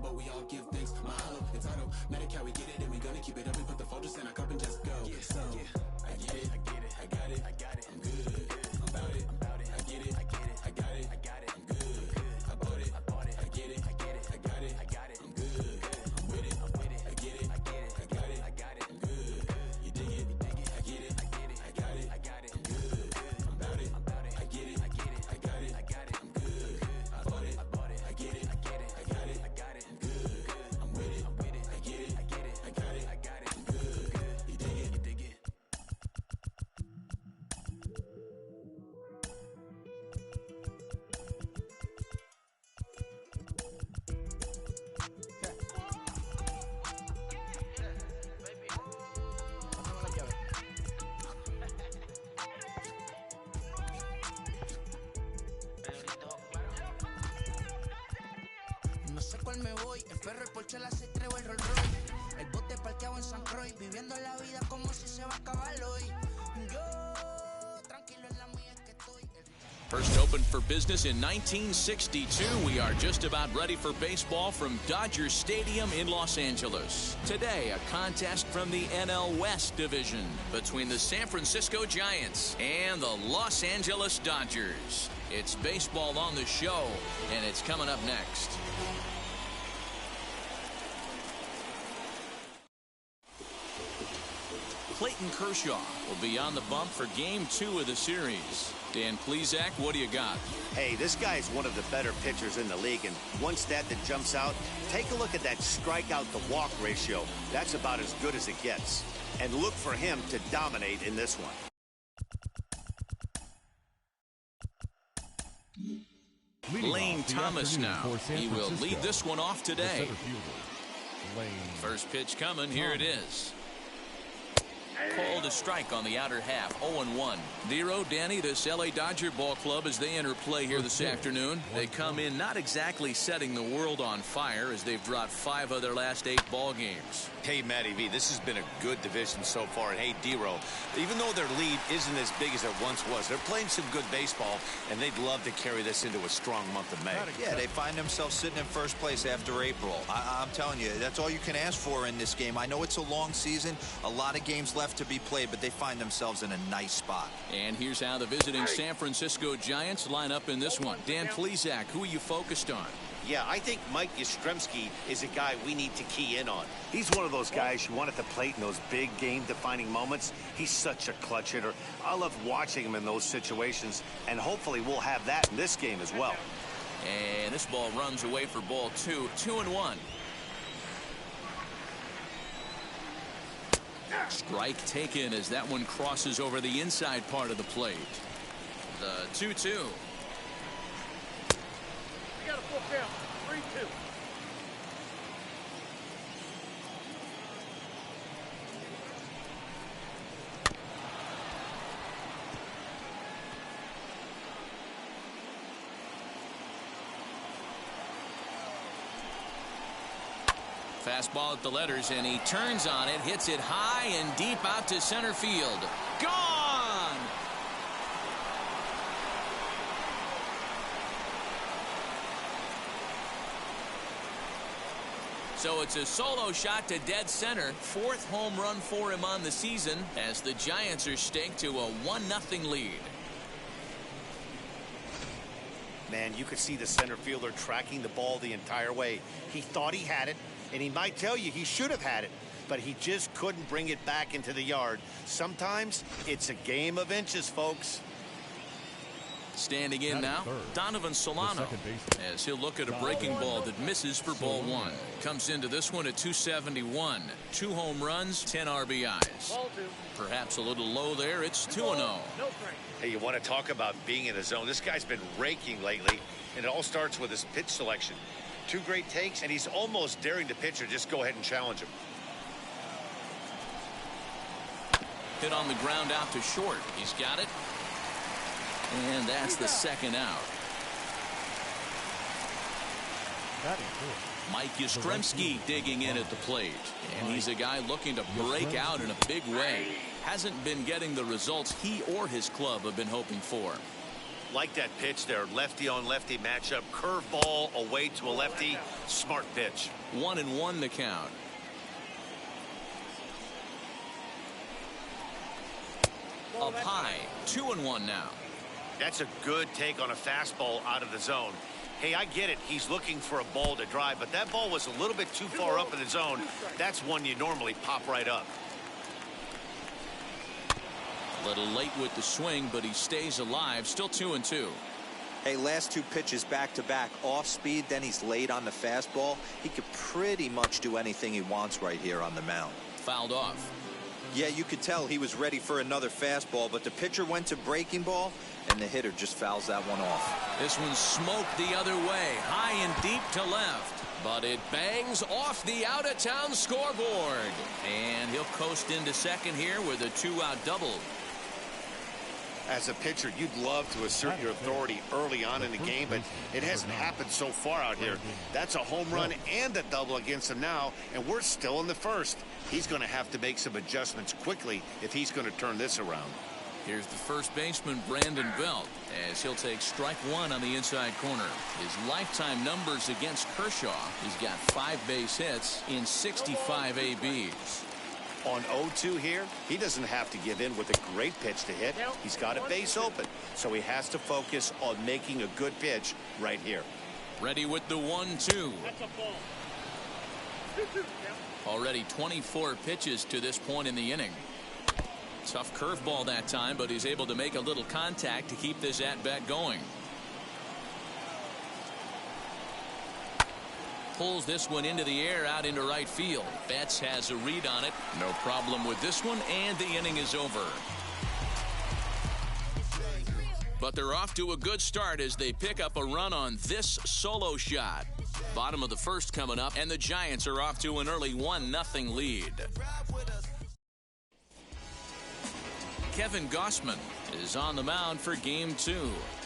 but we all give thanks. Mahalo, it's auto, Medi-Cal, we get it, and we gonna keep it up. We put the focus in our cup and just go. Yeah, so, I get it, I get it, I got it, I got it, I'm good, I'm about it, I get it, I get it, I got it, I got it, I'm good, I bought it, I get it, I get it, I got it, I got it, I'm good, I'm with it, I get it, I get it, I got it, I got it, I'm good, you dig it, I get it, I get it, I got it, I got it, I'm good, I'm about it, I get it, I get it, I got it, I got it, I'm good, I bought it, I get it, I get it, I got it, I got it, I'm good, I'm with it, I get it, I get it, I got it, I got it, I'm good, you dig it, you dig it. No sé cuál me voy, el perro, el Porsche, la C3 o el Rolls Royce. El bote parqueado en San Croix, viviendo la vida como si se va a acabar hoy. Yo, tranquilo en la mía es que estoy. First opened for business in 1962. We are just about ready for baseball from Dodger Stadium in Los Angeles. Today, a contest from the NL West division between the San Francisco Giants and the Los Angeles Dodgers. It's baseball on the show, and it's coming up next. Clayton Kershaw will be on the bump for Game 2 of the series. Dan Plesac, what do you got? Hey, this guy is one of the better pitchers in the league, and one stat that jumps out, take a look at that strikeout to walk ratio. That's about as good as it gets. And look for him to dominate in this one. Lane Thomas now. He will lead this one off today. First pitch coming. Here it is. Called a strike on the outer half. 0-1. Dero, Danny, this LA Dodger ball club as they enter play here this afternoon. They come in not exactly setting the world on fire as they've dropped 5 of their last 8 ball games. Hey, Matty V, this has been a good division so far. And hey, Dero, even though their lead isn't as big as it once was, they're playing some good baseball, and they'd love to carry this into a strong month of May. Yeah, they find themselves sitting in first place after April. I'm telling you, that's all you can ask for in this game. I know it's a long season, a lot of games left to be played, but they find themselves in a nice spot. And here's how the visiting San Francisco Giants line up in this one. Dan Plesac, who are you focused on? Yeah, I think Mike Yastrzemski is a guy we need to key in on. He's one of those guys you want at the plate in those big game-defining moments. He's such a clutch hitter. I love watching him in those situations, and hopefully we'll have that in this game as well. And this ball runs away for ball 2. 2-1. Strike taken as that one crosses over the inside part of the plate. The 2-2. We got a full count. 3-2. Fastball at the letters, and he turns on it, hits it high and deep out to center field. Gone! So it's a solo shot to dead center. 4th home run for him on the season as the Giants are staked to a 1-0 lead. Man, you could see the center fielder tracking the ball the entire way. He thought he had it, and he might tell you he should have had it, but he just couldn't bring it back into the yard. Sometimes it's a game of inches, folks. Standing in now, Donovan Solano, as he'll look at a breaking ball that misses for ball 1. Comes into this one at 271. 2 home runs, 10 RBIs. Perhaps a little low there. It's 2-0. Hey, you want to talk about being in the zone? This guy's been raking lately, and it all starts with his pitch selection. 2 great takes, and he's almost daring the pitcher just go ahead and challenge him. Hit on the ground out to short. He's got it. And that's the 2nd out. Mike Yastrzemski digging in at the plate. And he's a guy looking to break out in a big way. Hasn't been getting the results he or his club have been hoping for. Like that pitch there, lefty on lefty matchup, curveball away to a lefty. Smart pitch. 1-1 the count. Up high, 2-1 now. That's a good take on a fastball out of the zone. Hey, I get it. He's looking for a ball to drive, but that ball was a little bit too far up in the zone. That's one you normally pop right up. A little late with the swing, but he stays alive. Still 2-2. Hey, last two pitches back to back, off speed, then he's late on the fastball. He could pretty much do anything he wants right here on the mound. Fouled off. Yeah, you could tell he was ready for another fastball, but the pitcher went to breaking ball, and the hitter just fouls that one off. This one smoked the other way, high and deep to left. But it bangs off the out-of-town scoreboard. And he'll coast into second here with a 2-out double. As a pitcher, you'd love to assert your authority early on in the game, but it hasn't happened so far out here. That's a home run and a double against him now, and we're still in the first. He's going to have to make some adjustments quickly if he's going to turn this around. Here's the first baseman, Brandon Belt, as he'll take strike one on the inside corner. His lifetime numbers against Kershaw, he's got 5 base hits in 65 ABs. On 0-2 here, he doesn't have to give in with a great pitch to hit. He's got a base open, so he has to focus on making a good pitch right here. Ready with the 1-2. That's a ball. 2-2. Already 24 pitches to this point in the inning. Tough curveball that time, but he's able to make a little contact to keep this at-bat going. Pulls this one into the air out into right field. Betts has a read on it. No problem with this one, and the inning is over. But they're off to a good start as they pick up a run on this solo shot. Bottom of the first coming up, and the Giants are off to an early 1-0 lead. Kevin Gausman is on the mound for game 2.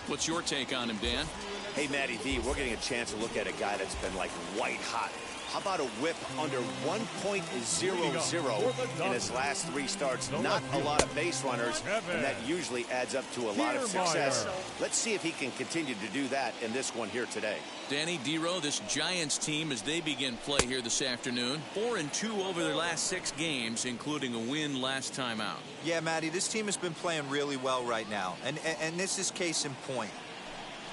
What's your take on him, Dan? Hey, Matty V, we're getting a chance to look at a guy that's been like white hot. How about a whip under 1.00 in his last 3 starts? Not a lot of base runners, and that usually adds up to a lot of success. Let's see if he can continue to do that in this one here today. Danny Dero, this Giants team, as they begin play here this afternoon, 4-2 over their last 6 games, including a win last time out. Yeah, Matty, this team has been playing really well right now, and this is case in point.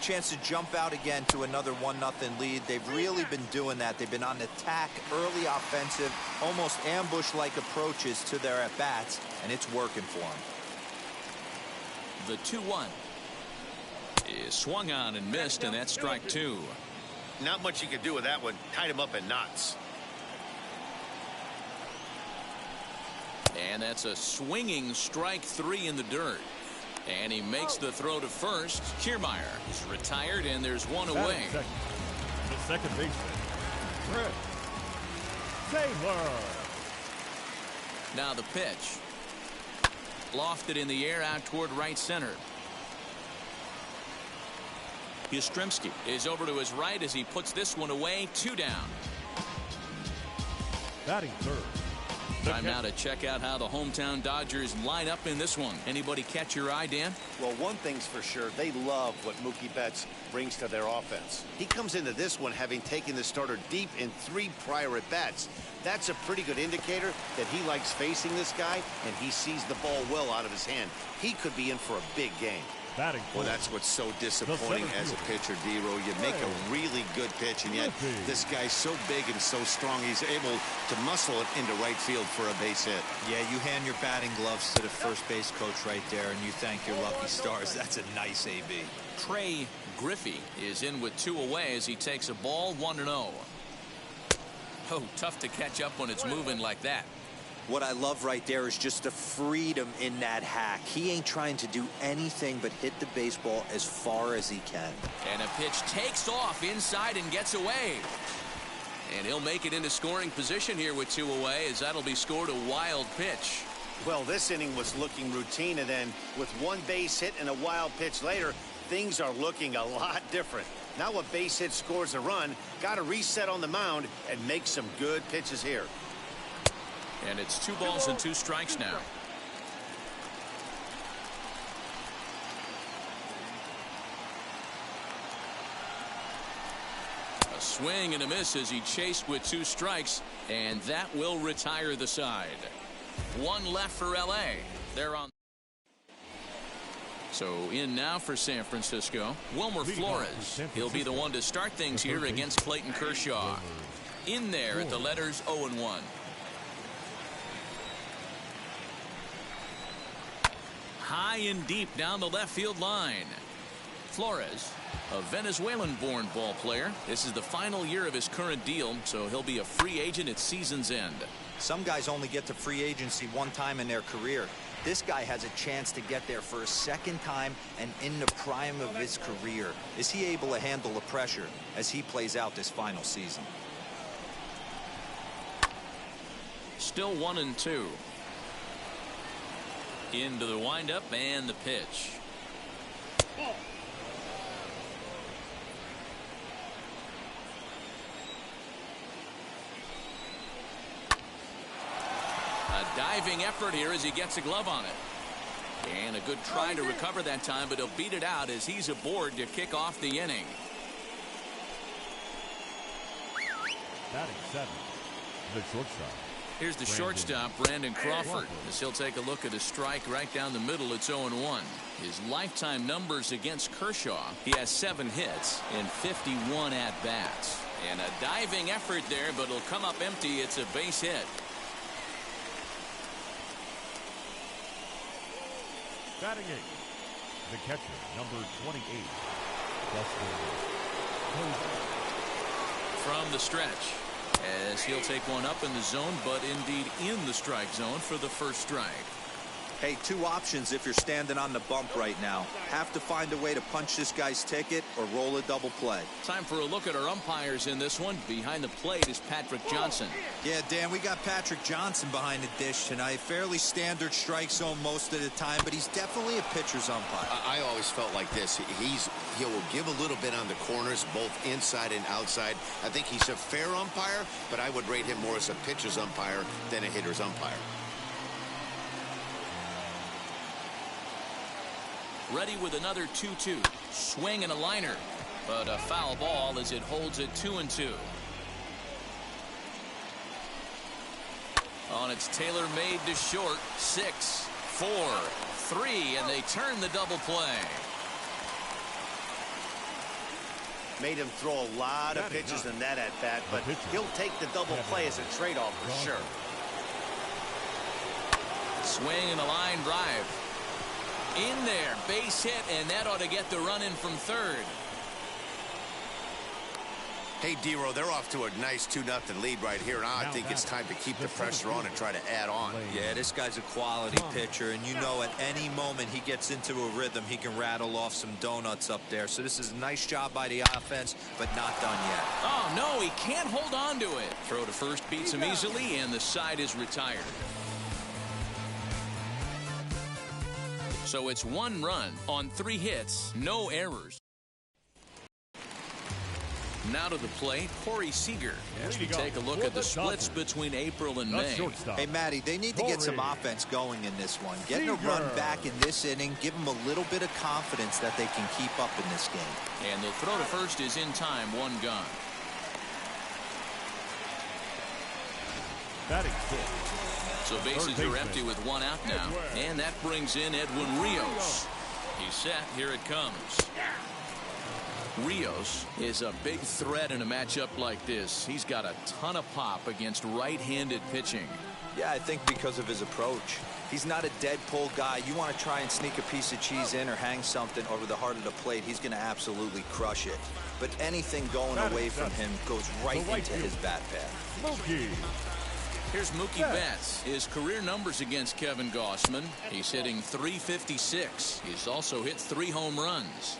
Chance to jump out again to another 1-0 lead. They've really been doing that. They've been on attack, early offensive, almost ambush-like approaches to their at-bats, and it's working for them. The 2-1 is swung on and missed, and that's strike 2. Not much you can do with that one. Tied him up in knots. And that's a swinging strike 3 in the dirt. And he makes the throw to first. Kiermaier is retired, and there's one away. The second baseman, Brett Taylor. Now the pitch. Lofted in the air out toward right center. Yastrzemski is over to his right as he puts this one away. 2 down. Batting third. Time now to check out how the hometown Dodgers line up in this one. Anybody catch your eye, Dan? Well, one thing's for sure. They love what Mookie Betts brings to their offense. He comes into this one having taken the starter deep in 3 prior at-bats. That's a pretty good indicator that he likes facing this guy, and he sees the ball well out of his hand. He could be in for a big game. Well, that's what's so disappointing as a pitcher, D-Row. You make a really good pitch, and yet this guy's so big and so strong, he's able to muscle it into right field for a base hit. Yeah, you hand your batting gloves to the first base coach right there, and you thank your lucky stars. That's a nice AB. Trey Griffey is in with 2 away as he takes a ball. 1-0. Oh, tough to catch up when it's moving like that. What I love right there is just the freedom in that hack. He ain't trying to do anything but hit the baseball as far as he can. And a pitch takes off inside and gets away. And he'll make it into scoring position here with 2 away, as that'll be scored a wild pitch. Well, this inning was looking routine, and then with 1 base hit and a wild pitch later, things are looking a lot different. Now a base hit scores a run, got to reset on the mound and make some good pitches here. And it's 2 balls and 2 strikes now. swing and a miss as he chased with 2 strikes, and that will retire the side. 1 left for LA. They're on. So in now for San Francisco, Wilmer Flores. He'll be the one to start things here against Clayton Kershaw. In there at the letters 0-1. High and deep down the left field line. Flores, a Venezuelan-born ball player. This is the final year of his current deal, so he'll be a free agent at season's end. Some guys only get to free agency one time in their career. This guy has a chance to get there for a second time and in the prime of his career. Is he able to handle the pressure as he plays out this final season? Still 1-2. Into the windup and the pitch. A diving effort here as he gets a glove on it. And a good try to recover that time, but he'll beat it out as he's aboard to kick off the inning. Batting 7, the shortstop. Here's the shortstop, Brandon Crawford, as he'll take a look at a strike right down the middle. It's 0-1. His lifetime numbers against Kershaw, he has 7 hits and 51 at-bats. And a diving effort there, but it'll come up empty. It's a base hit. Batting 8, the catcher, number 28, From the stretch, as he'll take one up in the zone, but indeed in the strike zone for the first strike. Hey, 2 options if you're standing on the bump right now. Have to find a way to punch this guy's ticket or roll a double play. Time for a look at our umpires in this one. Behind the plate is Patrick Johnson. Yeah, Dan, we got Patrick Johnson behind the dish tonight. Fairly standard strike zone most of the time, but he's definitely a pitcher's umpire. I always felt like this. He will give a little bit on the corners, both inside and outside. I think he's a fair umpire, but I would rate him more as a pitcher's umpire than a hitter's umpire. Ready with another 2-2. Swing and a liner, but a foul ball as it holds it 2-2. On its tailor-made to short. 6, 4, 3, and they turn the double play. Made him throw a lot of pitches in that at-bat, but he'll take the double play as a trade-off for sure. Swing and a line drive. In there, base hit, and that ought to get the run in from third. Hey, D-Row, they're off to a nice 2-0 lead right here. Now I think it's time to keep the pressure on and try to add on. Yeah, this guy's a quality pitcher, and you know at any moment he gets into a rhythm, he can rattle off some donuts up there. So this is a nice job by the offense, but not done yet. Oh, no, he can't hold on to it. Throw to first beats him easily, and the side is retired. So it's 1 run on 3 hits, no errors. Now to the plate, Corey Seager, as we take a look at the splits between April and May. Hey, Matty, they need to get some offense going in this one. Getting a run back in this inning, give them a little bit of confidence that they can keep up in this game. And the throw to first is in time, 1 gone. Batting 6. So bases are empty with 1 out now. And that brings in Edwin Rios. He's set. Here it comes. Rios is a big threat in a matchup like this. He's got a ton of pop against right-handed pitching. Yeah, I think because of his approach. He's not a dead pull guy. You want to try and sneak a piece of cheese in or hang something over the heart of the plate, he's going to absolutely crush it. But anything going away from him goes right into his bat path. Mookie. Here's Mookie Betts. His career numbers against Kevin Gausman. He's hitting .356. He's also hit 3 home runs.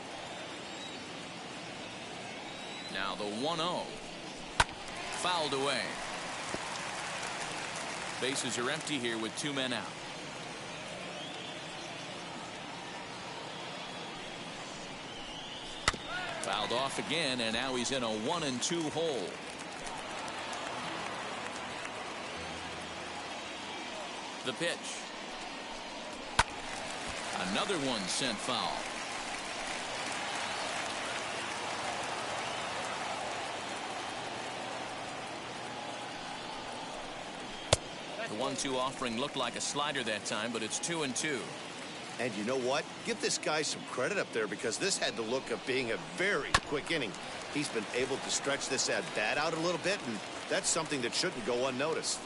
Now the 1-0. Fouled away. Bases are empty here with 2 men out. Fouled off again, and now he's in a 1-2 hole. The pitch. Another one sent foul. . The 1-2 offering looked like a slider that time, but it's 2-2. And you know what? Give this guy some credit up there, because this had the look of being a very quick inning. He's been able to stretch this at-bat out a little bit, and that's something that shouldn't go unnoticed.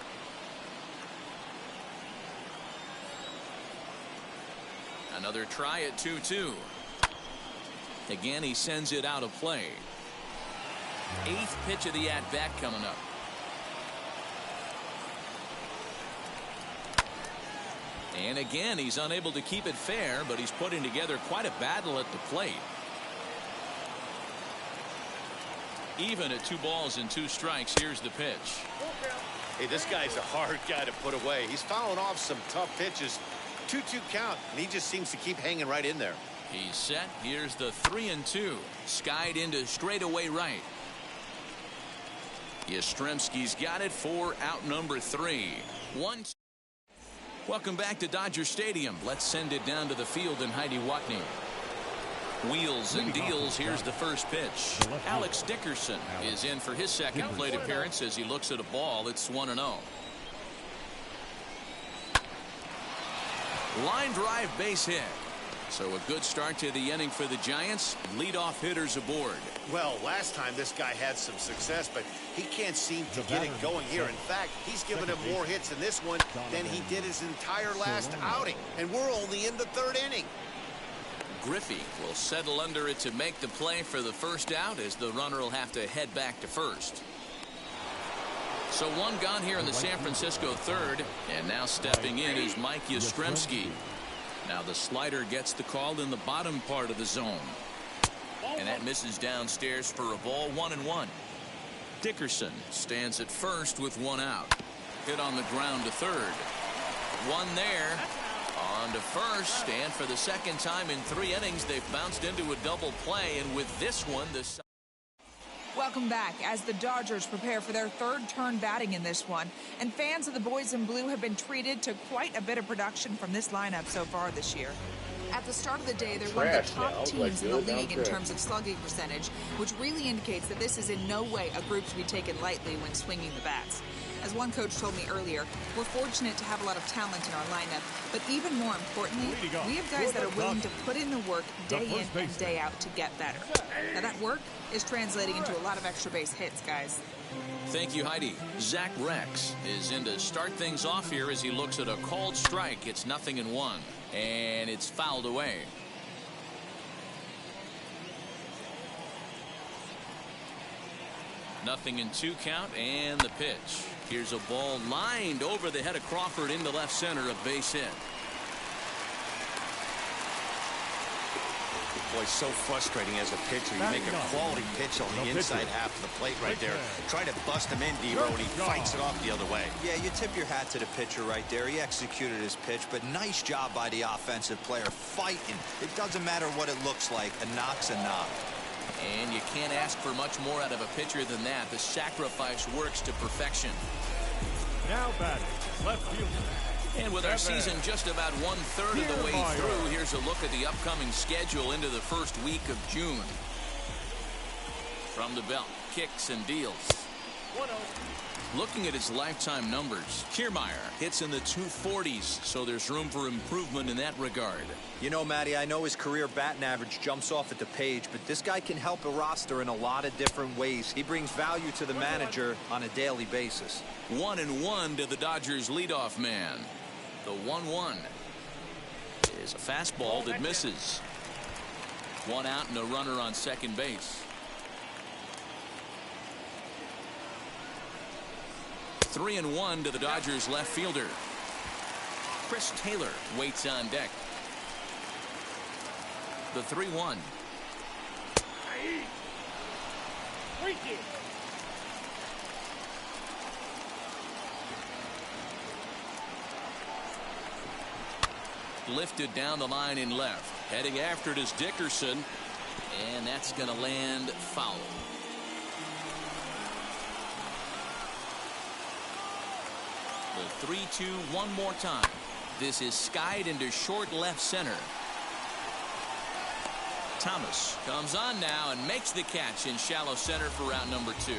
Another try at 2-2. Again, he sends it out of play. 8th pitch of the at-bat coming up. And again, he's unable to keep it fair, but he's putting together quite a battle at the plate. Even at 2 balls and 2 strikes, here's the pitch. Hey, this guy's a hard guy to put away. He's fouling off some tough pitches. 2-2 count, and he just seems to keep hanging right in there. He's set. Here's the 3-2. Skied into straightaway right. Yastrzemski's got it for out number 3. 1-2. Welcome back to Dodger Stadium. Let's send it down to the field in Heidi Watney. Wheels and deals. Here's the first pitch. Alex Dickerson is in for his second plate appearance as he looks at a ball. It's 1-0. Line drive, base hit. So a good start to the inning for the Giants. Leadoff hitters aboard. Well, last time this guy had some success, but he can't seem to get it going here. In fact, he's given him more hits in this one than he did his entire last outing. And we're only in the 3rd inning. Griffey will settle under it to make the play for the first out, as the runner will have to head back to first. So 1 gone here in the San Francisco 3rd. And now stepping in is Mike Yastrzemski. Now the slider gets the call in the bottom part of the zone. And that misses downstairs for a ball. 1-1. Dickerson stands at first with 1 out. Hit on the ground to 3rd. 1 there. On to first. And for the second time in 3 innings, they've bounced into a double play. And with this one, the... Welcome back as the Dodgers prepare for their 3rd turn batting in this one. And fans of the boys in blue have been treated to quite a bit of production from this lineup so far this year. At the start of the day, they're one of the top teams in the league in terms of slugging percentage, which really indicates that this is in no way a group to be taken lightly when swinging the bats. As one coach told me earlier, we're fortunate to have a lot of talent in our lineup, but even more importantly, we have guys that are willing to put in the work day in and day out to get better. Now that work is translating into a lot of extra base hits, guys. Thank you, Heidi. Zach Rex is in to start things off here as he looks at a called strike. It's 0-1, and it's fouled away. Nothing in 2 count, and the pitch. Here's a ball lined over the head of Crawford into left center, a base hit. Boy, so frustrating as a pitcher. You make a quality pitch on the inside half of the plate right there. Try to bust him in, Debo, and he fights it off the other way. Yeah, you tip your hat to the pitcher right there. He executed his pitch, but nice job by the offensive player fighting. It doesn't matter what it looks like. A knock's a knock. And you can't ask for much more out of a pitcher than that. The sacrifice works to perfection. Now batting, left fielder. And with our season just about 1/3 of the way through, here's a look at the upcoming schedule into the first week of June. From the belt, kicks and deals. Looking at his lifetime numbers, Kiermaier hits in the 240s, so there's room for improvement in that regard. You know, Matty, I know his career batting average jumps off at the page, but this guy can help a roster in a lot of different ways. He brings value to the manager on a daily basis. 1-1 to the Dodgers leadoff man. The 1-1 is a fastball that misses. 1 out and a runner on second base. 3-1 to the Dodgers left fielder. Chris Taylor waits on deck. The 3-1. Lifted down the line in left. Heading after it is Dickerson. And that's going to land foul. The 3-2 one more time. This is skied into short left center. Thomas comes on now and makes the catch in shallow center for round number 2.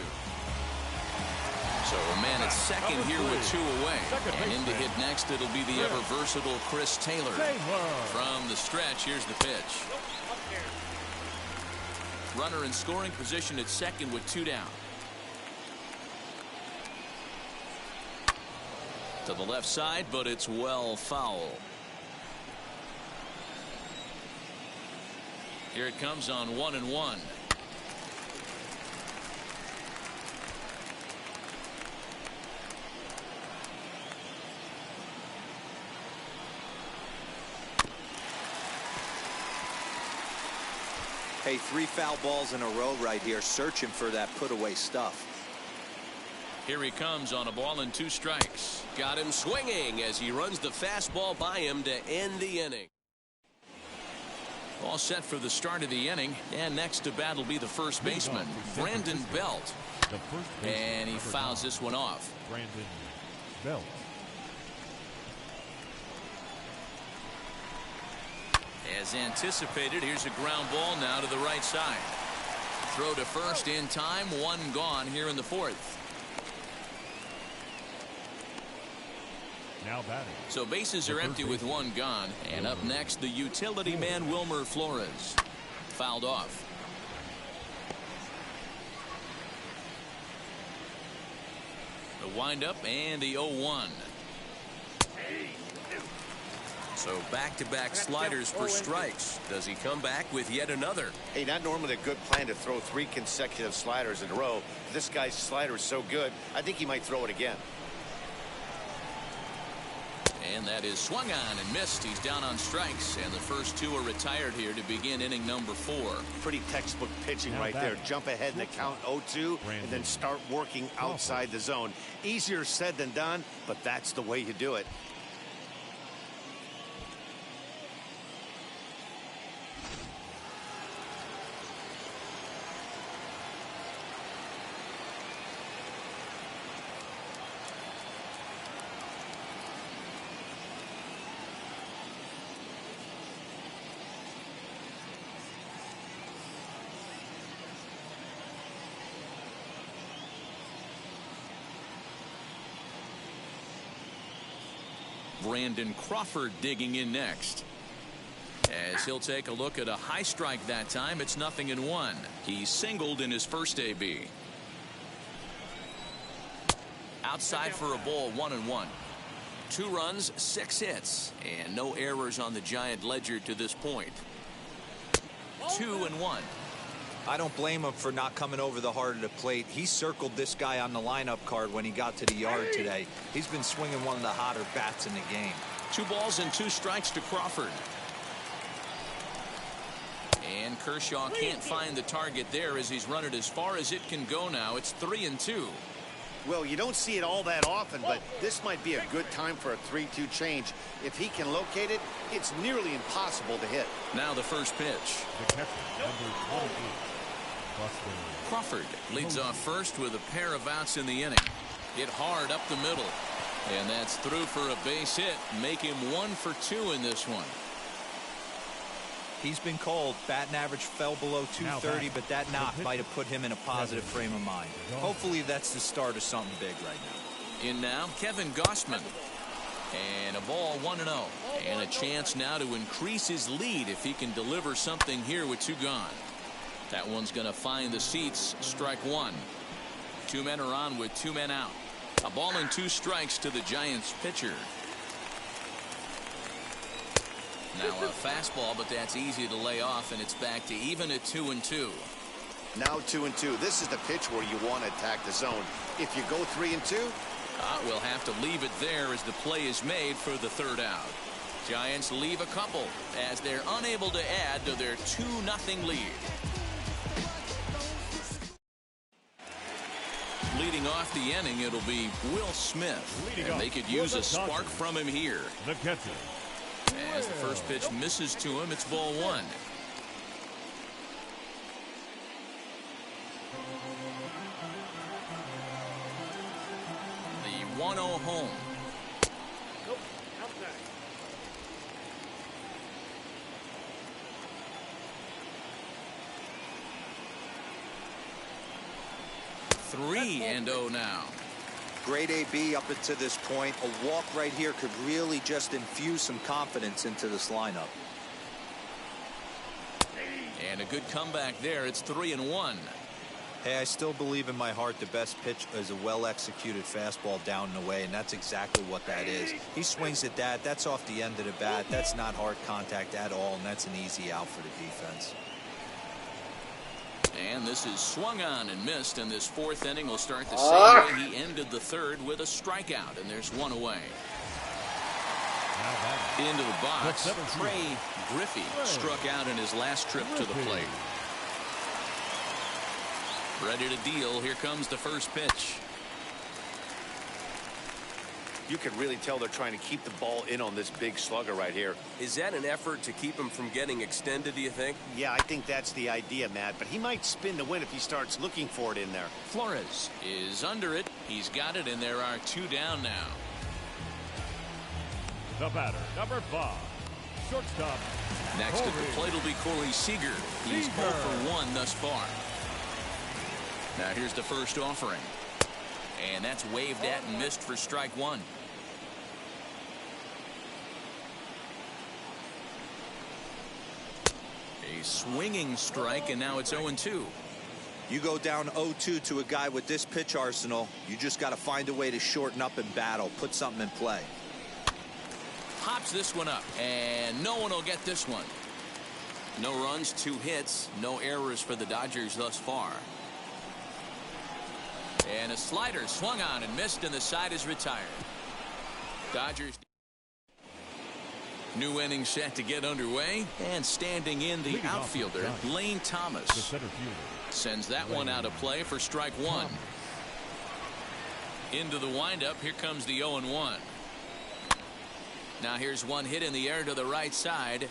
So a man at second here with 2 away. And in to hit next, it'll be the ever-versatile Chris Taylor. From the stretch, here's the pitch. Runner in scoring position at second with 2 down. To the left side, but it's well foul. Here it comes on 1-1. Hey, 3 foul balls in a row right here, searching for that put-away stuff. Here he comes on a ball and 2 strikes. Got him swinging as he runs the fastball by him to end the inning. All set for the start of the inning, and next to bat will be the first baseman, Brandon Belt. And he fouls this one off. Brandon Belt. As anticipated, here's a ground ball now to the right side. Throw to first in time, 1 gone here in the 4th. Now batting. So bases are empty with 1 gone, and up next the utility man Wilmer Flores. Fouled off. The windup and the 0-1. So back-to-back sliders for strikes. Does he come back with yet another? Hey, not normally a good plan to throw 3 consecutive sliders in a row. This guy's slider is so good, I think he might throw it again. And that is swung on and missed. He's down on strikes, and the first 2 are retired here to begin inning number 4. Pretty textbook pitching right there. Jump ahead in the count 0-2 and then start working outside the zone. Easier said than done, but that's the way you do it. Brandon Crawford digging in next. As he'll take a look at a high strike that time, it's 0-1. He singled in his first AB. Outside for a ball, 1-1. 2 runs, 6 hits, and no errors on the Giant ledger to this point. 2-1. I don't blame him for not coming over the heart of the plate. He circled this guy on the lineup card when he got to the yard today. He's been swinging one of the hotter bats in the game. 2 balls and 2 strikes to Crawford. And Kershaw can't find the target there as he's run it as far as it can go now. It's 3-2. Well, you don't see it all that often, but this might be a good time for a 3-2 change. If he can locate it, it's nearly impossible to hit. Now the first pitch. The catcher, number 28. Crawford leads off first with a pair of outs in the inning. Hit hard up the middle. And that's through for a base hit. Make him 1 for 2 in this one. He's been called. Batting average fell below 230, but that knock might have put him in a positive frame of mind. Hopefully that's the start of something big right now. In now, Kevin Gausman. And a ball 1-0. And a chance now to increase his lead if he can deliver something here with 2 gone. That one's going to find the seats. Strike 1. 2 men are on with 2 men out. A ball and 2 strikes to the Giants pitcher. Now a fastball, but that's easy to lay off, and it's back to even at 2-2. Now 2-2. This is the pitch where you want to attack the zone. If you go 3-2, we'll have to leave it there as the play is made for the 3rd out. Giants leave a couple as they're unable to add to their 2-0 lead. Leading off the inning, it'll be Will Smith, and they could use a spark from him here. The catcher. As the first pitch misses to him, it's ball 1. The 1-0 home. 3-0 now. Great AB up until this point. A walk right here could really just infuse some confidence into this lineup. And a good comeback there. It's 3-1. Hey, I still believe in my heart the best pitch is a well-executed fastball down and away, and that's exactly what that is. He swings at that. That's off the end of the bat. That's not hard contact at all, and that's an easy out for the defense. And this is swung on and missed, and this fourth inning will start the same way he ended the third, with a strikeout, and there's one away. Into the box, Trey Griffey struck out in his last trip to the plate. Ready to deal. Here comes the first pitch. You can really tell they're trying to keep the ball in on this big slugger right here. Is that an effort to keep him from getting extended, do you think? Yeah, I think that's the idea, Matt, but he might spin to win if he starts looking for it in there. Flores is under it. He's got it, and there are two down now. The batter, number 5, shortstop. Next at the plate will be Corey Seager. He's 0 for 1 thus far. Now here's the first offering. And that's waved at and missed for strike one. A swinging strike, and now it's 0-2. You go down 0-2 to a guy with this pitch arsenal, you just got to find a way to shorten up and battle, put something in play. Pops this one up, and no one will get this one. No runs, 2 hits, no errors for the Dodgers thus far. And a slider swung on and missed, and the side is retired. Dodgers. New inning set to get underway, and standing in the outfielder, Lane Thomas. Sends that one out of play for strike one. Into the windup, here comes the 0-1. Now here's one hit in the air to the right side,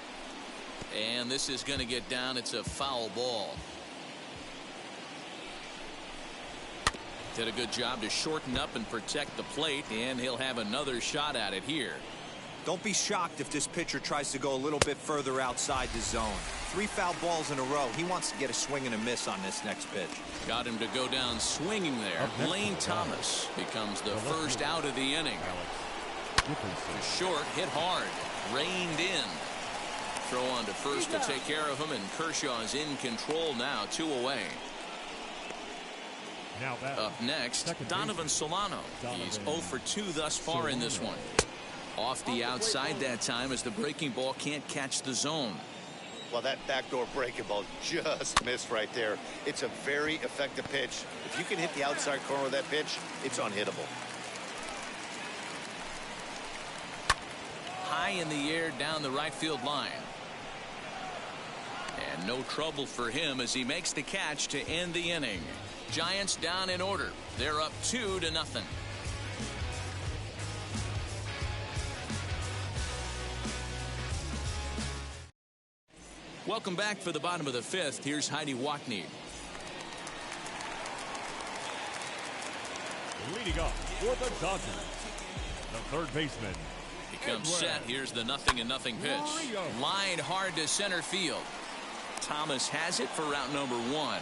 and this is going to get down. It's a foul ball. Did a good job to shorten up and protect the plate, and he'll have another shot at it here. Don't be shocked if this pitcher tries to go a little bit further outside the zone. 3 foul balls in a row. He wants to get a swing and a miss on this next pitch. Got him to go down swinging there. Lane Thomas becomes the first out of the inning. The short, hit hard, reined in. Throw on to first to take care of him, and Kershaw is in control now, 2 away. Up next, Donovan Solano. He's 0 for 2 thus far in this one. Off the outside that time, as the breaking ball can't catch the zone. Well, that backdoor breaking ball just missed right there. It's a very effective pitch. If you can hit the outside corner of that pitch, it's unhittable. High in the air down the right field line. And no trouble for him as he makes the catch to end the inning. Giants down in order. They're up 2-0. Welcome back for the bottom of the 5th. Here's Heidi Watney. Leading off for the Dodgers, the third baseman. He comes set. Here's the 0-0 pitch. Line hard to center field. Thomas has it for route number 1.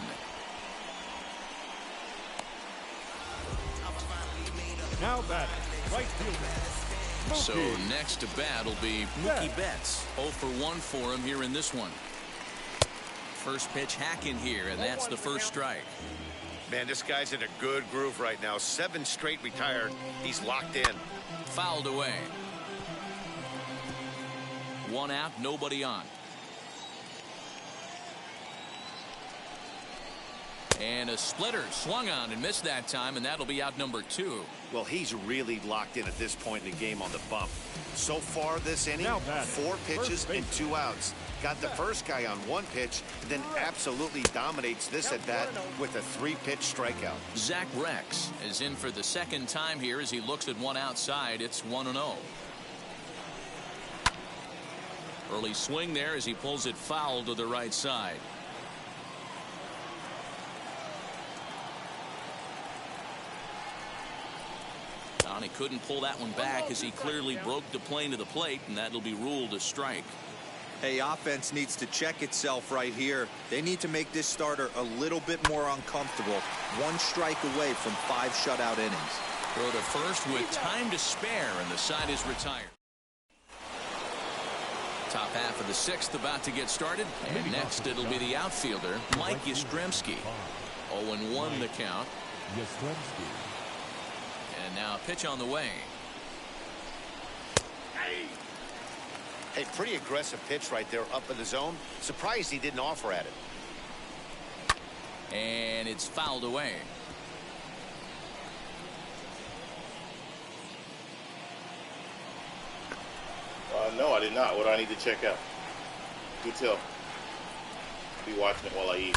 Now batting, right fielder. So next to bat will be Mookie Betts. 0 for 1 for him here in this one. First pitch hack in here, and that's the first strike. Man, this guy's in a good groove right now. 7 straight retired. He's locked in. Fouled away. 1 out, nobody on. And a splitter swung on and missed that time, and that'll be out number 2. Well, he's really locked in at this point in the game on the bump. So far this inning, 4 pitches and 2 outs. Got the first guy on 1 pitch, and then absolutely dominates this at bat with a 3-pitch strikeout. Zach Rex is in for the second time here as he looks at one outside. It's 1-0. Early swing there as he pulls it foul to the right side. He couldn't pull that one back as he clearly broke the plane to the plate, and that'll be ruled a strike. Hey, offense needs to check itself right here. They need to make this starter a little bit more uncomfortable. 1 strike away from 5 shutout innings. Throw to first with time to spare, and the side is retired. Top half of the sixth about to get started. And next it'll be the outfielder, Mike Yastrzemski. 0-1 the count. And now a pitch on the way. Hey, pretty aggressive pitch right there up in the zone. Surprised he didn't offer at it. And it's fouled away. No, I did not. What do I need to check out? Do tell. Be watching it while I eat.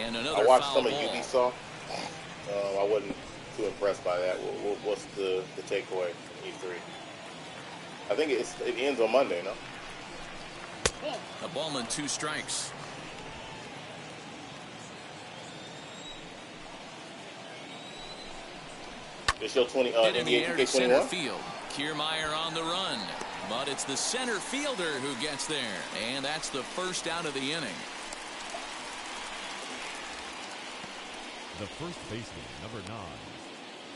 And another I watched foul some of ball. Ubisoft. I wasn't too impressed by that. What's the takeaway from E3? I think it ends on Monday, no? A ball and 2 strikes. They show 20. Hit in the NBA air to center 2K21. field. Kiermaier on the run. But it's the center fielder who gets there. And that's the first out of the inning. The first baseman, number 9,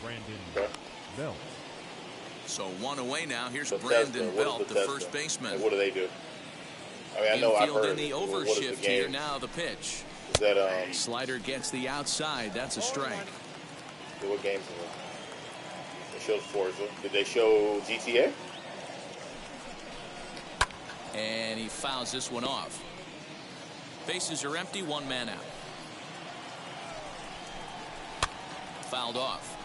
Brandon Belt. So 1 away now. Here's Bethesda. Brandon What Belt, is the Bethesda? first baseman. And what do they do? I mean, I know I've Infield heard in the it. What is the overshift here. game? Now the pitch. Is that Slider gets the outside. That's a strike. what games is it? They showed Forza. Did they show GTA? And he fouls this one off. Bases are empty. 1 man out. Fouled off.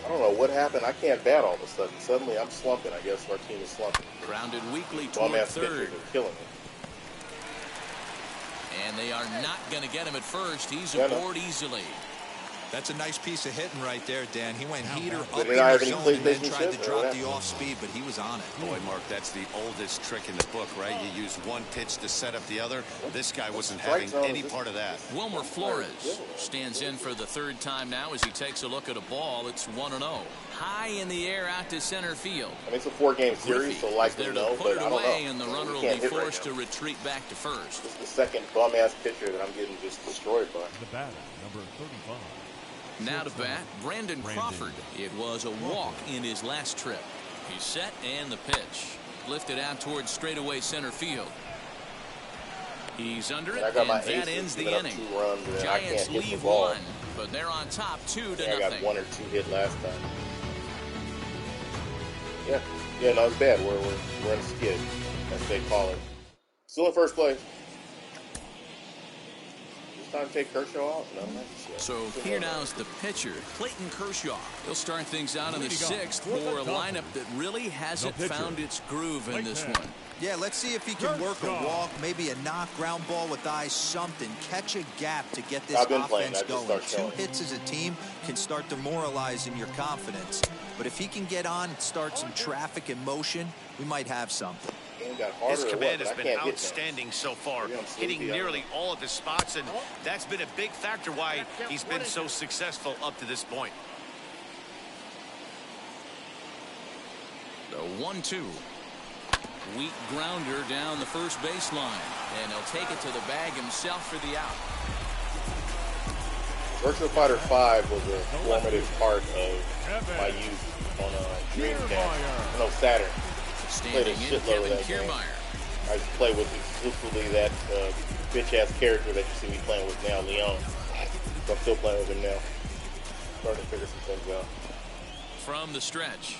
I don't know what happened. I can't bat all of a sudden. Suddenly I'm slumping. I guess our team is slumping. Grounded weakly Bum toward ass pitchers third. are killing me. And they are not going to get him at first. He's Yeah, no. aboard easily. That's a nice piece of hitting right there, Dan. He went heater up Did in they not have the any zone and then PlayStation tried to chips, or drop what the happened? off speed, but he was on it. Boy, Mark, that's the oldest trick in the book, right? You use one pitch to set up the other. This guy wasn't having any part of that. Wilmer Flores stands in for the 3rd time now as he takes a look at a ball. It's 1-0. High in the air out to center field. I mean, it's a 4-game series, so likely there no, to put but it I don't away, know. and the runner We will can't be hit right forced now. to retreat back to first. It's the second bum-ass pitcher that I'm getting just destroyed by. The batter, number 35. Now to bat, Brandon Crawford. It was a walk in his last trip. He's set, and the pitch. Lifted out towards straightaway center field. He's under it, I got my and that aces ends the giving up inning. 2 runs, and I Giants can't hit the leave ball. 1, but they're on top 2-0. I got 1 or 2 hit last time. Yeah, no, it's bad. We're in a skid, as they call it. Still in first place. It's time to take Kershaw out. No, I'm not sure. So here now is the pitcher, Clayton Kershaw. He'll start things out in the 6th for a lineup that really hasn't found its groove in this one. Yeah, let's see if he can work a walk, maybe a knock, ground ball with eyes, something. Catch a gap to get this I've been playing. offense I just going. start 2 showing. hits as a team can start demoralizing your confidence. But if he can get on and start some traffic in motion, we might have something. Game got harder His or command what? has But I been can't hit now. outstanding so far, Maybe I'm sleepy, hitting I don't nearly know. all of his spots, and that's been a big factor why he's been so successful up to this point. The 1-2. Weak grounder down the first baseline, and he'll take it to the bag himself for the out. Virtua Fighter 5 was a formative part of my youth on Dreamcast. No, Saturn. Played a Standing in, shitload of Kevin that game. Kiermaier. I just play with exclusively that bitch-ass character that you see me playing with now, Leon. So I'm still playing with him now. Starting to figure some things out. From the stretch.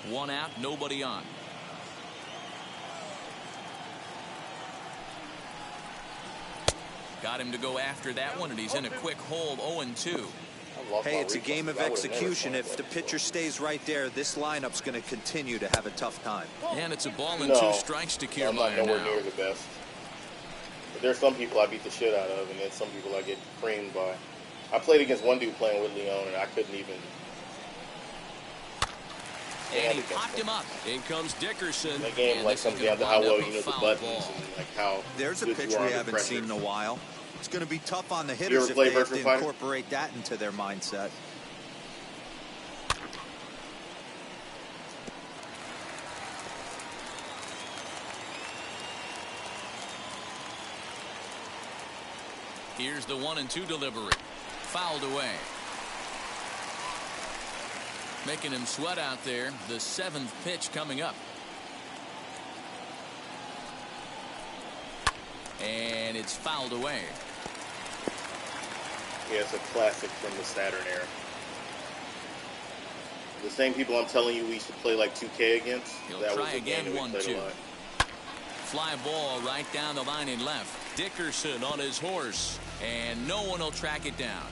1 out, nobody on. Got him to go after that one, and he's in a quick hold, 0-2. Hey, it's a game of execution. If the pitcher stays right there, this lineup's going to continue to have a tough time. And it's a ball and No, 2 strikes to I'm not Kiermaier nowhere now. near the best. But there's some people I beat the shit out of, and then some people I get creamed by. I played against one dude playing with Leon, and I couldn't even. And he popped him up. In comes Dickerson. That game and like this is comes gonna down to how wind well up you a know the foul buttons ball. and like how. There's a good pitch you are we under haven't pressure. seen in a while. It's going to be tough on the ever hitters if play they have Virtua to Fighter? incorporate that into their mindset. Here's the 1-2 delivery. Fouled away. Making him sweat out there. The 7th pitch coming up. And it's fouled away. Yeah, it's a classic from the Saturn era. The same people I'm telling you we used to play like 2K against. He'll that try was the again. game that we played 1-2. a lot. Fly ball right down the line and left. Dickerson on his horse, and no one will track it down.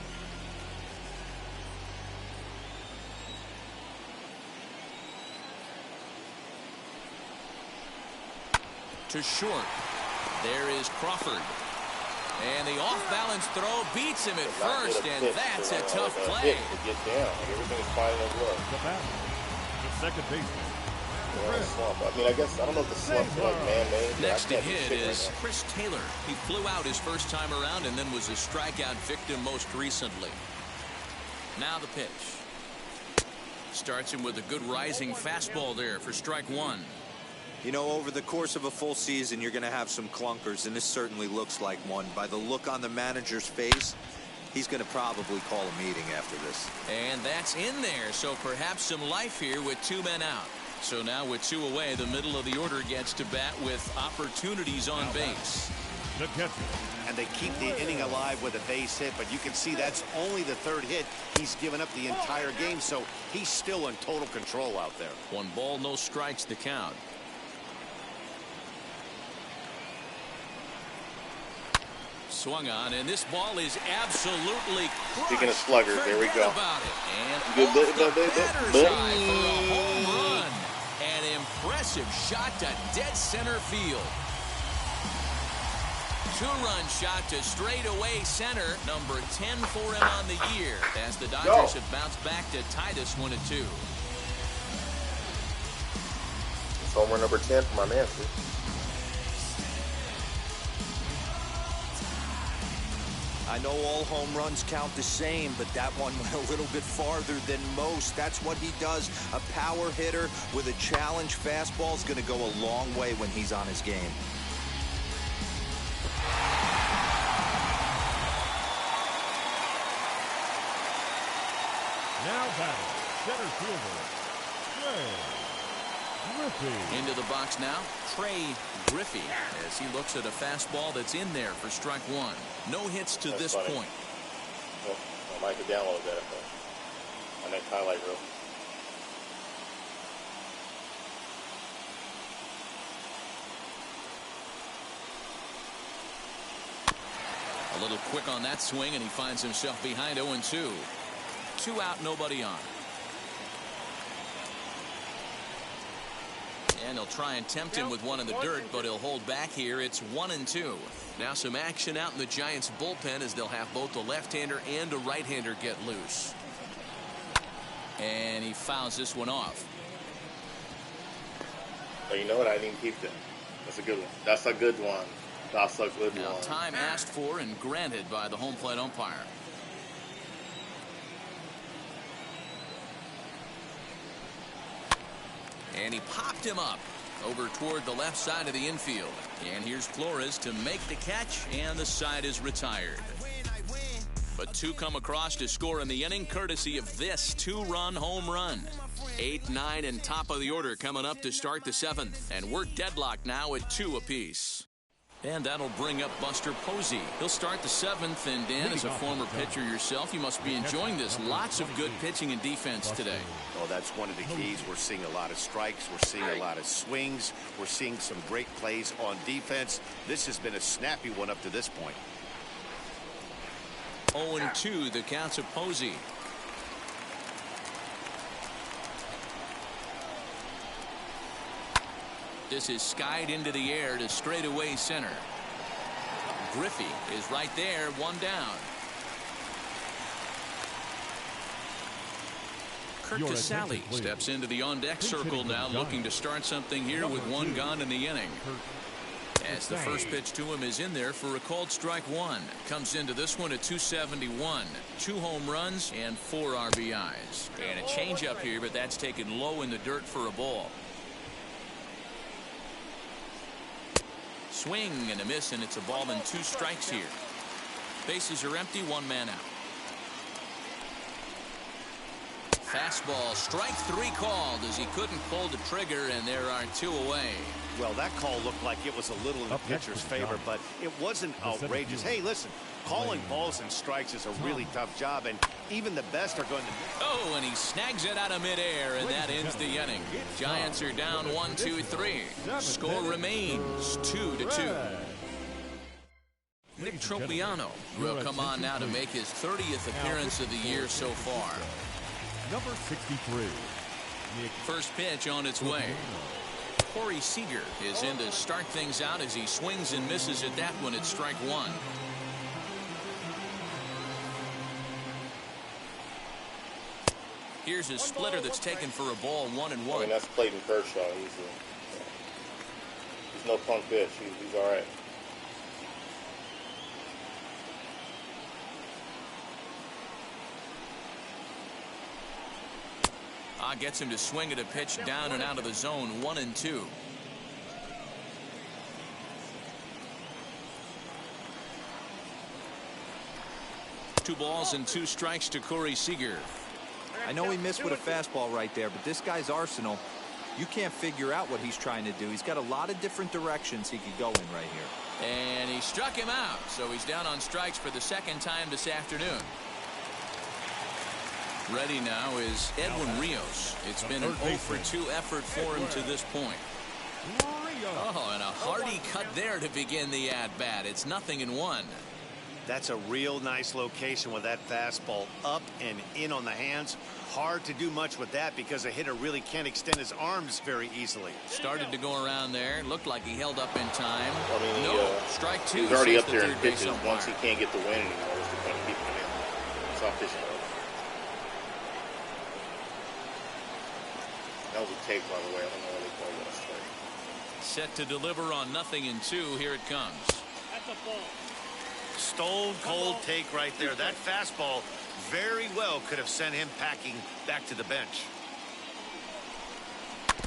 To short. There is Crawford. And the off-balance throw beats him at first, and that's a tough play. To get down. Everything is fine as well. The batter, the second baseman. I mean, I guess, I don't know if the slump's like man-made. Next to hit is Chris Taylor. He flew out his first time around and then was a strikeout victim most recently. Now the pitch. Starts him with a good rising fastball there for strike one. You know, over the course of a full season, you're going to have some clunkers, and this certainly looks like one. By the look on the manager's face, he's going to probably call a meeting after this. And that's in there, so perhaps some life here with 2 men out. So now with 2 away, the middle of the order gets to bat with opportunities on base. The catcher. And they keep the inning alive with a base hit, but you can see that's only the 3rd hit he's given up the entire game, so he's still in total control out there. 1 ball, no strikes, the count. Swung on, and this ball is absolutely crushed. Speaking of sluggers, there we go. About it. And Good off the batter's eye for a home run. An impressive shot to dead center field. 2-run shot to straightaway center. Number 10 for him on the year, as the Dodgers have bounced back to tie this one at 2. It's homer number 10 for my man, too. I know all home runs count the same, but that one went a little bit farther than most. That's what he does. A power hitter with a challenge fastball is going to go a long way when he's on his game. Now batting, center fielder, Griffey. Into the box now, Trey Griffey, as he looks at a fastball that's in there for strike 1. No hits to this point. Well, I might have to download that on that highlight reel. A little quick on that swing, and he finds himself behind 0-2. 2 out, nobody on. And he'll try and tempt him with one in the dirt, but he'll hold back here. It's 1-2. Now some action out in the Giants bullpen as they'll have both a left-hander and a right-hander get loose. And he fouls this one off. Oh, you know what? I didn't even keep that. That's a good one. That's a good one. That's a good Now one. time asked for and granted by the home plate umpire. And he popped him up over toward the left side of the infield. And here's Flores to make the catch, and the side is retired. But 2 come across to score in the inning, courtesy of this 2-run home run. 8, 9, and top of the order coming up to start the 7th. And we're deadlocked now at 2 apiece. And that'll bring up Buster Posey. He'll start the 7th, and Dan, as a former pitcher yourself, you must be enjoying this. Lots of good pitching and defense today. Oh, that's one of the keys. We're seeing a lot of strikes. We're seeing a lot of swings. We're seeing some great plays on defense. This has been a snappy one up to this point. 0-2, the counts of Posey. This is skied into the air to straightaway center. Griffey is right there, 1 down. Kurt Casale steps into the on-deck circle now, looking to start something here with 1 gone in the inning. As the first pitch to him is in there for a called strike 1. Comes into this one at 271. 2 home runs and 4 RBIs. And a changeup here, but that's taken low in the dirt for a ball. Swing and a miss, and it's a ball and 2 strikes here. Bases are empty, one man out. Fastball, strike 3 called as he couldn't pull the trigger, and there are 2 away. Well, that call looked like it was a little in the pitcher's favor, but it wasn't outrageous. Hey, listen, calling balls and strikes is a really tough job, and even the best are going to... Oh, and he snags it out of midair, and that ends the inning. Giants are down 1-2-3. Score remains 2-2. Nick Tropiano will come on now to make his 30th appearance of the year so far. Number 63. First pitch on its way. Corey Seager is in to start things out as he swings and misses at that one at strike 1. Here's his splitter that's taken for a ball, 1-1. I mean, that's Clayton Kershaw. He's no punk pitch. He's all right. Gets him to swing at a pitch down and out of the zone, 1-2. Two balls and 2 strikes to Corey Seager. I know he missed with a fastball right there, but this guy's arsenal, you can't figure out what he's trying to do. He's got a lot of different directions he could go in right here. And he struck him out, so he's down on strikes for the 2nd time this afternoon. Ready now is Edwin Rios. It's been an 0-for-2 effort for him to this point. Oh, and a hearty cut there to begin the at-bat. It's 0-1. That's a real nice location with that fastball up and in on the hands. Hard to do much with that because a hitter really can't extend his arms very easily. Started to go around there. Looked like he held up in time. I mean, no, strike 2. He's already up there in pitches. Once he can't get the win anymore, what's the point of keeping him in? It's off pitching. That was a take, by the way. I don't know why they called that a strike. Set to deliver on 0-2. Here it comes. That's a ball. Stone cold take right there. That fastball very well could have sent him packing back to the bench.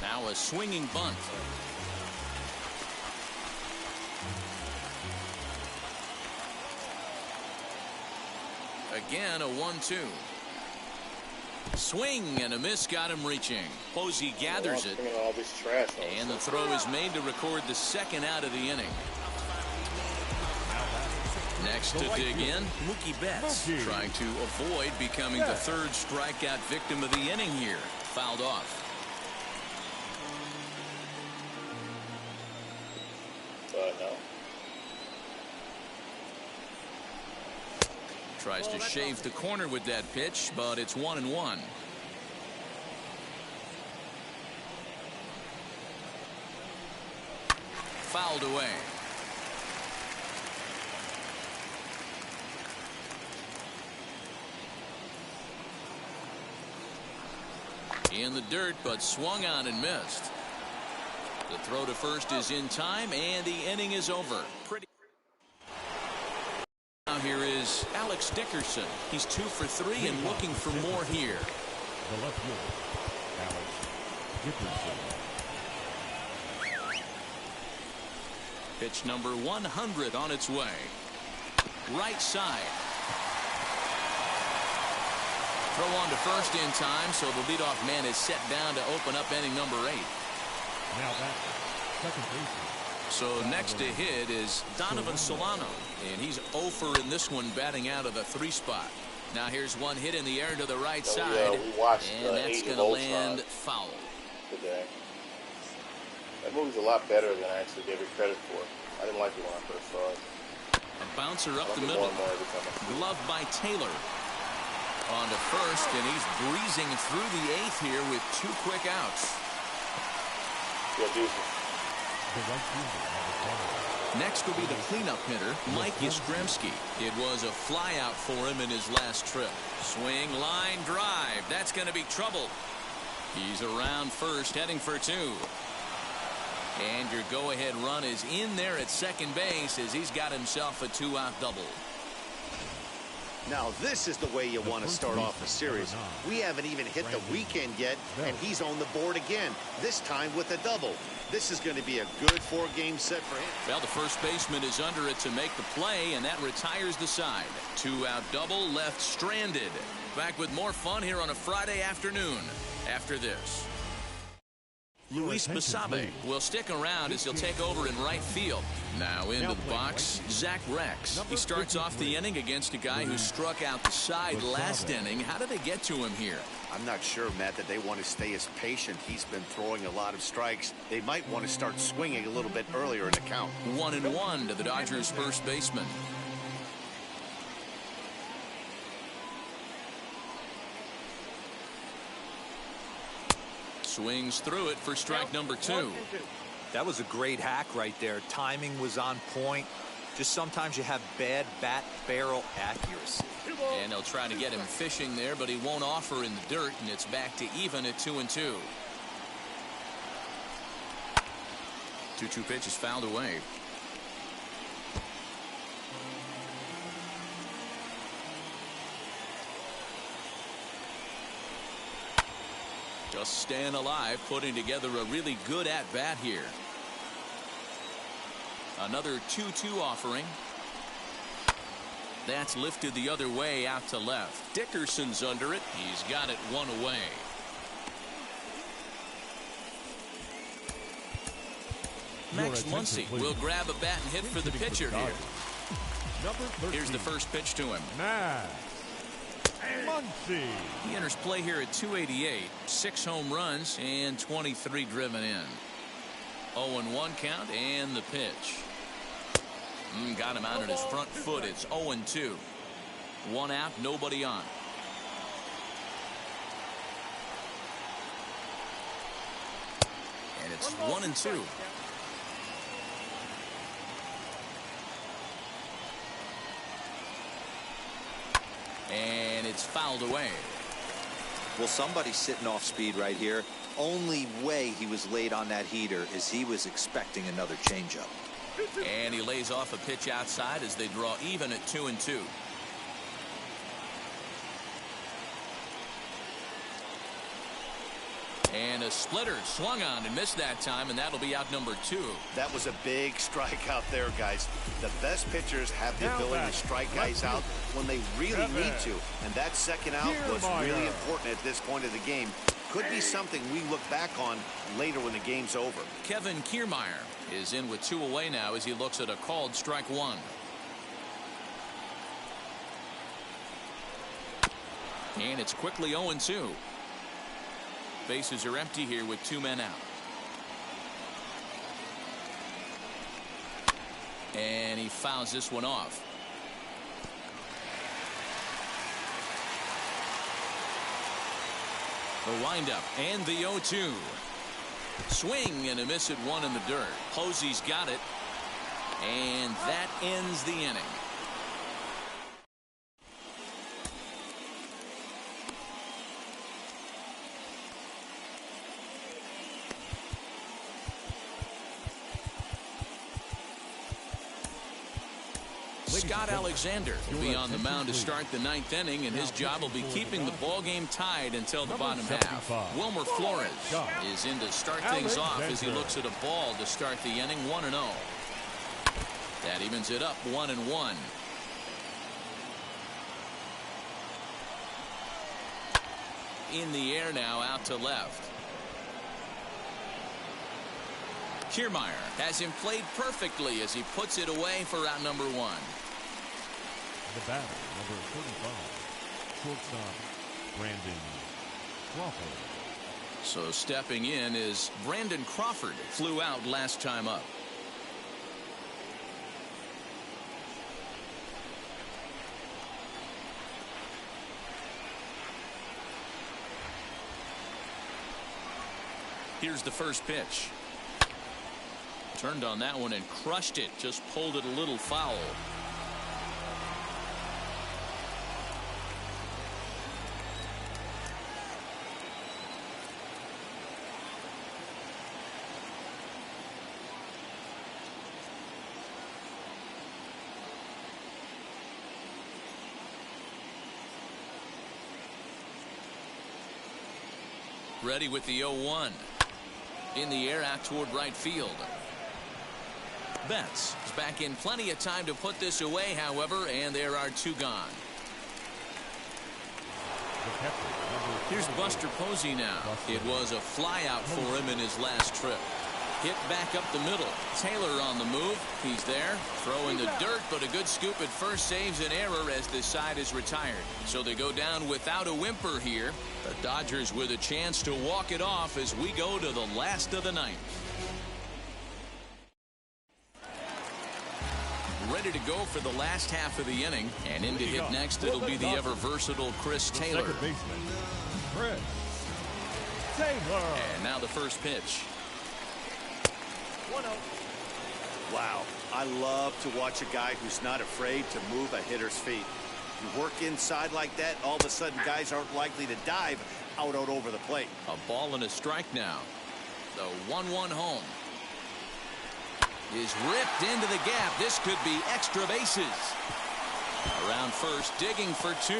Now a swinging bunt. Again, a 1-2. Swing and a miss got him reaching. Posey gathers it. And the throw is made to record the 2nd out of the inning. Next to dig in, Mookie Betts trying to avoid becoming the 3rd strikeout victim of the inning here. Fouled off. No. Tries to shave the corner with that pitch, but it's 1-1. Fouled away. In the dirt, but swung on and missed. The throw to first is in time, and the inning is over. Now here is Alex Dickerson. He's 2 for 3 and looking for more here. The left fielder, Alex Dickerson. Pitch number 100 on its way. Right side. Throw on to first in time, so the leadoff man is set down to open up inning number 8. Now that second baseman. So next to hit is Donovan Solano, and he's 0 for in this one, batting out of the 3 spot. Now here's one hit in the air to the right side, and that's going to land foul. Today. That movie's a lot better than I actually gave it credit for. I didn't like it when I first saw it. A bouncer up the middle. Glove by Taylor. On to first, and he's breezing through the 8th here with 2 quick outs. Next will be the cleanup hitter, Mike Yastrzemski. It was a flyout for him in his last trip. Swing, line, drive. That's going to be trouble. He's around first, heading for 2. And your go-ahead run is in there at second base as he's got himself a 2-out double. Now this is the way you want to start off a series. We haven't even hit the weekend yet, and he's on the board again, this time with a double. This is going to be a good 4-game set for him. Well, the first baseman is under it to make the play, and that retires the side. 2-out double, left stranded. Back with more fun here on a Friday afternoon after this. Luis Basabe will stick around as he'll take over in right field. Now into the box, Zach Rex. He starts off the inning against a guy who struck out the side last inning. How did they get to him here? I'm not sure, Matt, that they want to stay as patient. He's been throwing a lot of strikes. They might want to start swinging a little bit earlier in the count. 1-1 to the Dodgers' first baseman. Swings through it for strike number 2. That was a great hack right there. Timing was on point. Just sometimes you have bad bat barrel accuracy. And they'll try to get him fishing there, but he won't offer in the dirt, and it's back to even at 2-2. 2-2 pitch is fouled away. Just staying alive, putting together a really good at-bat here. Another 2-2 offering. That's lifted the other way out to left. Dickerson's under it. He's got it one away. Max Muncy will grab a bat and hit for the pitcher here. Here's the first pitch to him. Muncy. He enters play here at 288. 6 home runs and 23 driven in. 0-1 count and the pitch. Got him out at his front foot. It's 0-2. 1 out, nobody on. And it's 1-2. And it's fouled away. Well, somebody's sitting off speed right here. Only way he was late on that heater is he was expecting another changeup. And he lays off a pitch outside as they draw even at 2-2. And a splitter swung on and missed that time, and that'll be out number 2. That was a big strike out there, guys. The best pitchers have the ability to strike guys out when they really need to. And that second out was really important at this point of the game. Could be something we look back on later when the game's over. Kevin Kiermaier is in with 2 away now as he looks at a called strike 1. And it's quickly 0-2. Bases are empty here with 2 men out. And he fouls this one off. The windup and the 0-2. Swing and a miss at 1 in the dirt. Posey's got it. And that ends the inning. Scott Alexander will be on the mound to start the 9th inning, and his job will be keeping the ball game tied until the bottom half. Wilmer Flores is in to start things off as he looks at a ball to start the inning. 1-0. That evens it up 1-1. In the air now, out to left. Kiermaier has him played perfectly as he puts it away for out number 1. The batter, number 35, shortstop, Brandon Crawford. So stepping in is Brandon Crawford. Flew out last time up. Here's the first pitch. Turned on that one and crushed it. Just pulled it a little foul. Ready with the 0-1. In the air out toward right field. Betts is back in plenty of time to put this away, however, and there are 2 gone. Here's Buster Posey now. It was a flyout for him in his last trip. Hit back up the middle. Taylor on the move. He's there. Throw in the dirt, but a good scoop at first saves an error as the side is retired. So they go down without a whimper here. The Dodgers with a chance to walk it off as we go to the last of the ninth. Ready to go for the last half of the inning, and in to hit next it'll be the ever versatile Chris Taylor. Second baseman, Chris Taylor. And now the first pitch. 1-0. Wow, I love to watch a guy who's not afraid to move a hitter's feet. You work inside like that, all of a sudden guys aren't likely to dive out over the plate. A ball and a strike now. The 1-1 home is ripped into the gap. This could be extra bases. Around first, digging for 2.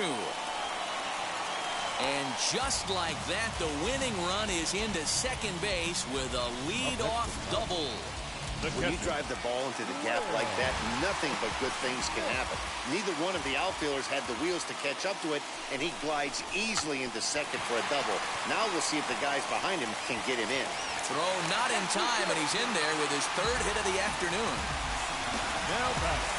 And just like that, the winning run is into second base with a lead-off double. When you drive the ball into the gap like that, nothing but good things can happen. Neither one of the outfielders had the wheels to catch up to it, and he glides easily into second for a double. Now we'll see if the guys behind him can get him in. Throw not in time, and he's in there with his 3rd hit of the afternoon.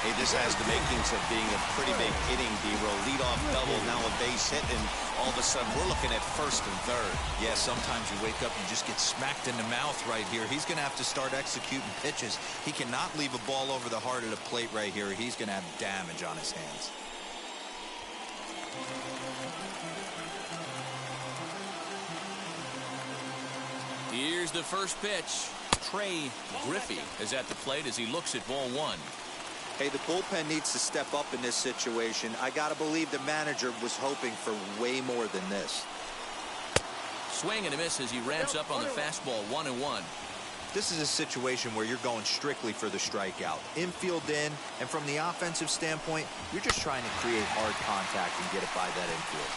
Hey, this has the makings of being a pretty big inning, D-roll. Leadoff double, now a base hit, and all of a sudden we're looking at first and third. Yeah, sometimes you wake up and just get smacked in the mouth right here. He's going to have to start executing pitches. He cannot leave a ball over the heart of the plate right here. He's going to have damage on his hands. Here's the first pitch. Trey Griffey is at the plate as he looks at ball 1. Hey, the bullpen needs to step up in this situation. I got to believe the manager was hoping for way more than this. Swing and a miss as he ramps up on the fastball. 1-1. This is a situation where you're going strictly for the strikeout. Infield in, and from the offensive standpoint, you're just trying to create hard contact and get it by that infield.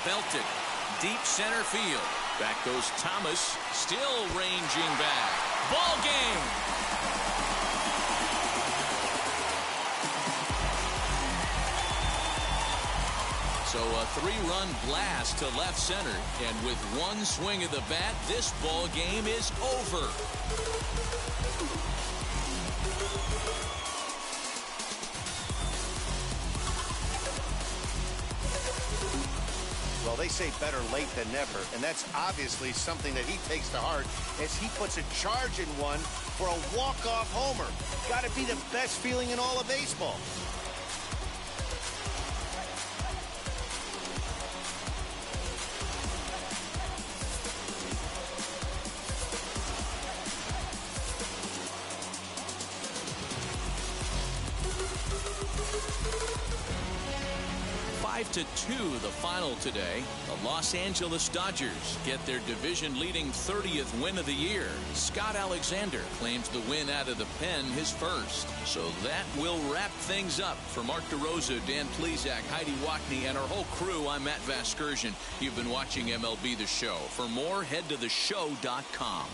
Belted deep center field. Back goes Thomas, still ranging back. Ball game. So a 3-run blast to left center, and with one swing of the bat, this ball game is over. Well, they say better late than never, and that's obviously something that he takes to heart as he puts a charge in one for a walk-off homer. Got to be the best feeling in all of baseball. To 2 the final today. The Los Angeles Dodgers get their division-leading 30th win of the year. Scott Alexander claims the win out of the pen, his first. So that will wrap things up. For Mark DeRosa, Dan Plesac, Heidi Wackney, and our whole crew, I'm Matt Vasgersian. You've been watching MLB The Show. For more, head to theshow.com.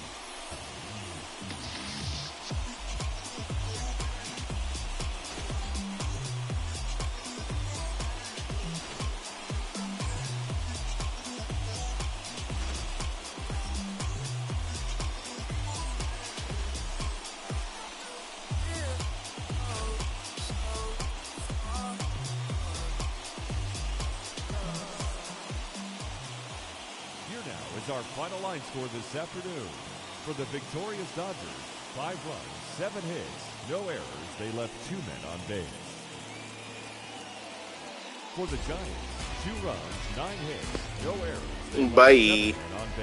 Our final line score this afternoon. For the victorious Dodgers, 5 runs, 7 hits, no errors. They left 2 men on base. For the Giants, 2 runs, 9 hits, no errors. They left 7 men on base.